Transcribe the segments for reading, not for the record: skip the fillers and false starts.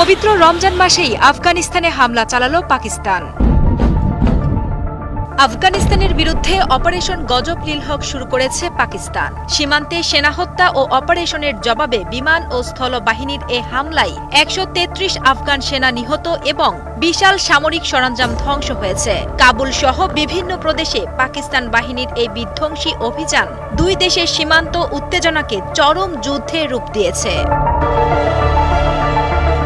পবিত্র রমজান মাসেই আফগানিস্তানে হামলা চালালো পাকিস্তান। আফগানিস্তানের বিরুদ্ধে অপারেশন গজব লিলহক শুরু করেছে পাকিস্তান। সীমান্তে সেনা হত্যা ও অপারেশনের জবাবে বিমান ও স্থল বাহিনীর এ হামলায় ১৩৩ আফগান সেনা নিহত এবং বিশাল সামরিক সরঞ্জাম ধ্বংস হয়েছে। কাবুল সহ বিভিন্ন প্রদেশে পাকিস্তান বাহিনীর এই বিধ্বংসী অভিযান দুই দেশের সীমান্ত উত্তেজনাকে চরম যুদ্ধে রূপ দিয়েছে।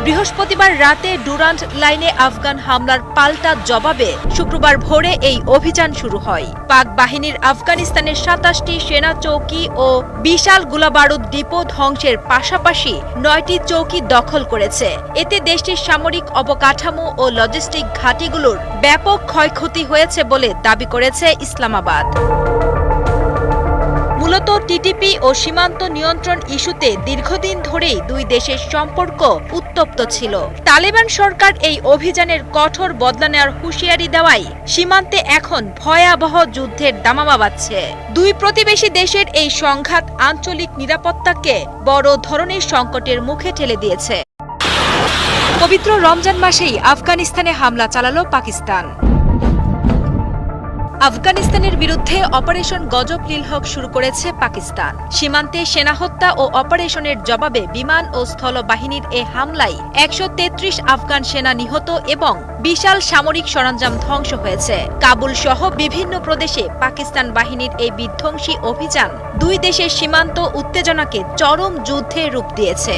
বৃহস্পতিবার রাতে ডুরান্ট লাইনে আফগান হামলার পাল্টা জবাবে শুক্রবার ভোরে এই অভিযান শুরু হয়। পাক বাহিনীর আফগানিস্তানের ২৭টি সেনা চৌকি ও বিশাল গোলাবারুদ ডিপো ধ্বংসের পাশাপাশি ৯টি চৌকি দখল করেছে। এতে দেশটির সামরিক অবকাঠামো ও লজিস্টিক ঘাঁটিগুলোর ব্যাপক ক্ষয়ক্ষতি হয়েছে বলে দাবি করেছে ইসলামাবাদ। মূলত টিটিপি ও সীমান্ত নিয়ন্ত্রণ ইস্যুতে দীর্ঘদিন ধরেই দুই দেশের সম্পর্ক উত্তপ্ত ছিল। তালেবান সরকার এই অভিযানের কঠোর বদলা নেওয়ার হুঁশিয়ারি দেওয়ায় সীমান্তে এখন ভয়াবহ যুদ্ধের দামামা বাজছে। দুই প্রতিবেশী দেশের এই সংঘাত আঞ্চলিক নিরাপত্তাকে বড় ধরনের সংকটের মুখে ঠেলে দিয়েছে। পবিত্র রমজান মাসেই আফগানিস্তানে হামলা চালালো পাকিস্তান। আফগানিস্তানের বিরুদ্ধে অপারেশন গজব লিলহক শুরু করেছে পাকিস্তান। সীমান্তে সেনা হত্যা ও অপারেশনের জবাবে বিমান ও স্থল বাহিনীর এ হামলায় ১৩৩ আফগান সেনা নিহত এবং বিশাল সামরিক সরঞ্জাম ধ্বংস হয়েছে। কাবুল সহ বিভিন্ন প্রদেশে পাকিস্তান বাহিনীর এই বিধ্বংসী অভিযান দুই দেশের সীমান্ত উত্তেজনাকে চরম যুদ্ধে রূপ দিয়েছে।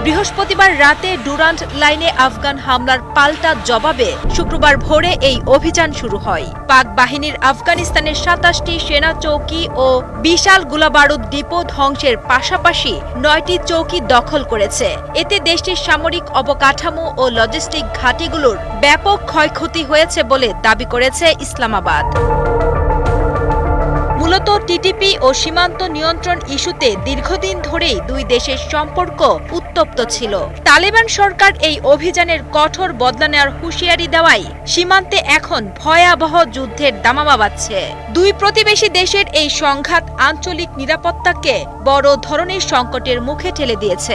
বৃহস্পতিবার রাতে ডুরান্ট লাইনে আফগান হামলার পাল্টা জবাবে শুক্রবার ভোরে এই অভিযান শুরু হয়। পাক বাহিনীর আফগানিস্তানের ২৭টি সেনা চৌকি ও বিশাল গোলাবারুদ ডিপো ধ্বংসের পাশাপাশি ৯টি চৌকি দখল করেছে। এতে দেশটির সামরিক অবকাঠামো ও লজিস্টিক ঘাঁটিগুলোর ব্যাপক ক্ষয়ক্ষতি হয়েছে বলে দাবি করেছে ইসলামাবাদ। মূলত টিটিপি ও সীমান্ত নিয়ন্ত্রণ ইস্যুতে দীর্ঘদিন ধরেই দুই দেশের সম্পর্ক উত্তপ্ত ছিল। তালেবান সরকার এই অভিযানের কঠোর বদলা নেওয়ার হুঁশিয়ারি দেওয়ায় সীমান্তে এখন ভয়াবহ যুদ্ধের দামামা বাজছে। দুই প্রতিবেশী দেশের এই সংঘাত আঞ্চলিক নিরাপত্তাকে বড় ধরনের সংকটের মুখে ঠেলে দিয়েছে।